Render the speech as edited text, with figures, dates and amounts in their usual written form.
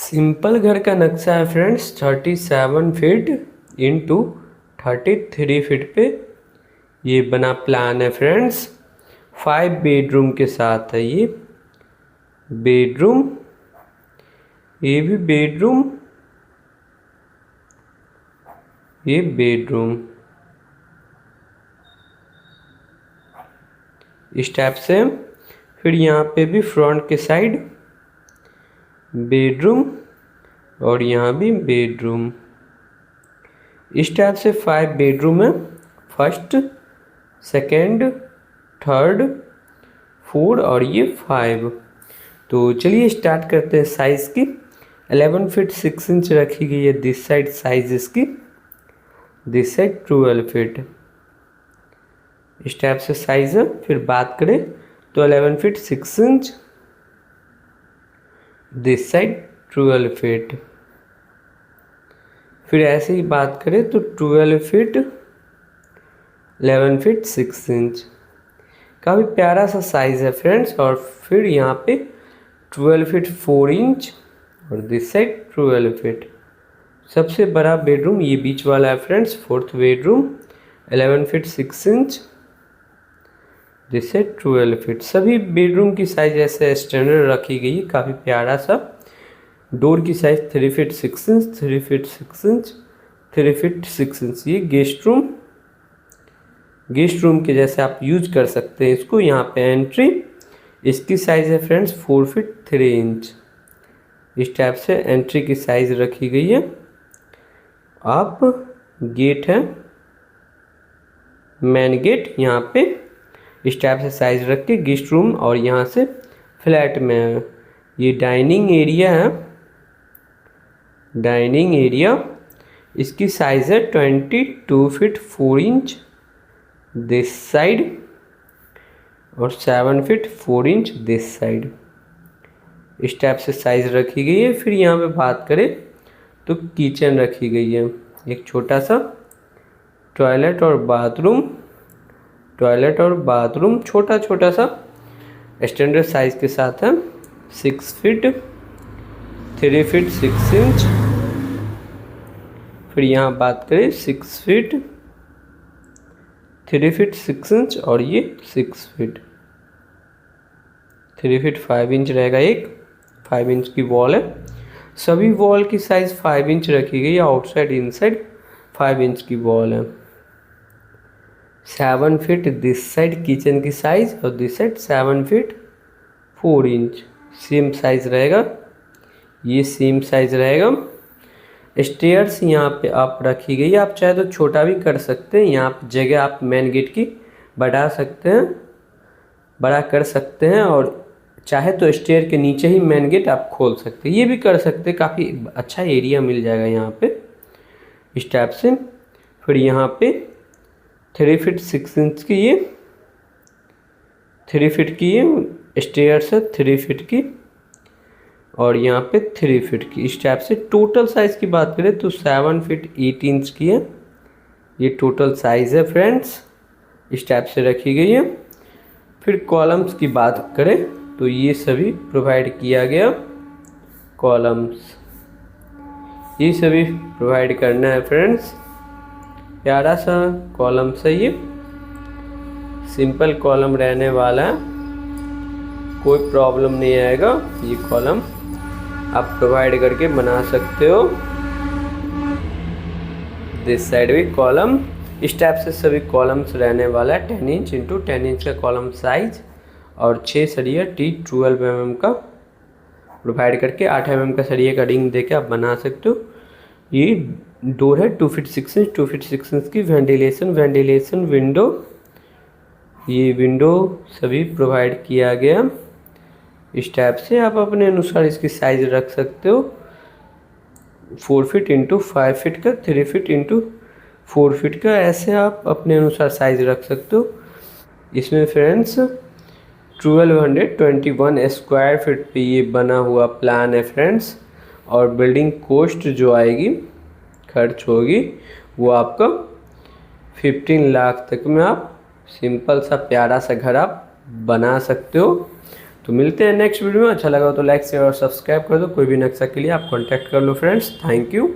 Simple घर का नक्शा है फ्रेंड्स 37 फीट इंटू 33 फीट पे ये बना प्लान है फ्रेंड्स। 5 बेडरूम के साथ है ये बेडरूम, ये भी बेडरूम, ये बेडरूम। इस टाइप से फिर यहाँ पे भी फ्रंट के साइड बेडरूम और यहाँ भी बेडरूम। इस टाइप से 5 बेडरूम है, फर्स्ट, सेकंड, थर्ड, 4 और ये 5। तो चलिए स्टार्ट करते हैं। साइज़ की 11 फीट 6 इंच रखी गई है दिस साइड साइज इसकी, दिस साइड 12 फीट। इस टाइप से साइज है। फिर बात करें तो 11 feet 6 inch, this side 12 feet. फिर ऐसे ही बात करें तो 12 फीट 11 फीट 6 इंच, काफ़ी प्यारा सा साइज़ है फ्रेंड्स। और फिर यहाँ पे 12 फीट 4 इंच और दिस साइड 12 फीट। सबसे बड़ा बेडरूम ये बीच वाला है friends, 4th bedroom, 11 feet 6 inch, this side 12 feet. सभी बेडरूम की साइज ऐसे स्टैंडर्ड रखी गई है, काफ़ी प्यारा सा। डोर की size 3 feet 6 inch, 3 feet 6 inch, 3 feet 6 inch. ये गेस्ट रूम के जैसे आप यूज कर सकते हैं इसको। यहाँ पे एंट्री, इसकी साइज़ है फ्रेंड्स 4 फीट 3 इंच। इस टाइप से एंट्री की साइज़ रखी गई है। आप गेट है, मेन गेट, यहाँ पे इस टाइप से साइज़ रख के गेस्ट रूम और यहाँ से फ्लैट में है। ये डाइनिंग एरिया है, डाइनिंग एरिया, इसकी साइज़ है 22 फीट 4 इंच दिस साइड और 7 फीट 4 इंच दिस साइड। इस टाइप से साइज़ रखी गई है। फिर यहाँ पे बात करें तो किचन रखी गई है, एक छोटा सा टॉयलेट और बाथरूम, टॉयलेट और बाथरूम छोटा छोटा सा स्टैंडर्ड साइज़ के साथ है, 6 फीट 3 फीट 6 इंच। फिर यहाँ बात करें 6 फीट 3 फीट 6 इंच और ये 6 फीट 3 फीट 5 इंच रहेगा। एक 5 इंच की वॉल है। सभी वॉल की साइज़ 5 इंच रखी गई है, आउटसाइड इनसाइड 5 इंच की वॉल है। 7 फीट दिस साइड किचन की साइज़ और this side 7 feet 4 inch same size रहेगा, ये सेम साइज़ रहेगा। स्टेयर्स यहाँ पे आप रखी गई है, आप चाहे तो छोटा भी कर सकते हैं। यहाँ पे जगह आप मेन गेट की बढ़ा सकते हैं, बड़ा कर सकते हैं, और चाहे तो स्टेयर के नीचे ही मेन गेट आप खोल सकते हैं, ये भी कर सकते हैं। काफ़ी अच्छा एरिया मिल जाएगा यहाँ पे इस टाइप से। फिर यहाँ पे 3 फीट 6 इंच की ये 3 फीट की ये स्टेयर्स है, 3 फीट की, और यहाँ पे 3 फीट की। इस टाइप से टोटल साइज़ की बात करें तो 7 फीट 8 इंच की है, ये टोटल साइज़ है फ्रेंड्स। इस टाइप से रखी गई है। फिर कॉलम्स की बात करें तो ये सभी प्रोवाइड किया गया, कॉलम्स ये सभी प्रोवाइड करना है फ्रेंड्स। प्यारा सा कॉलम है, ये सिंपल कॉलम रहने वाला है, कोई प्रॉब्लम नहीं आएगा। ये कॉलम आप प्रोवाइड करके बना सकते हो। दिस साइड भी कॉलम, इस टाइप से सभी कॉलम्स रहने वाला है। 10 इंच इंटू 10 इंच का कॉलम साइज और 6 सरिया T12 mm का प्रोवाइड करके 8 mm का सरिया का रिंग देके आप बना सकते हो। ये डोर है 2 फीट 6 इंच, 2 फीट 6 इंच की। वेंटिलेशन विंडो, ये विंडो सभी प्रोवाइड किया गया। इस टाइप से आप अपने अनुसार इसकी साइज़ रख सकते हो। 4 फीट इंटू 5 फीट का, 3 फीट इंटू 4 फीट का, ऐसे आप अपने अनुसार साइज़ रख सकते हो। इसमें फ्रेंड्स 1221 स्क्वायर फीट पे ये बना हुआ प्लान है फ्रेंड्स। और बिल्डिंग कॉस्ट जो आएगी, खर्च होगी, वो आपका 15 लाख तक में आप सिंपल सा प्यारा सा घर आप बना सकते हो। तो तो मिलते हैं नेक्स्ट वीडियो में। अच्छा लगा तो लाइक शेयर और सब्सक्राइब कर दो। कोई भी नक्शा के लिए आप कॉन्टैक्ट कर लो फ्रेंड्स। Thank you.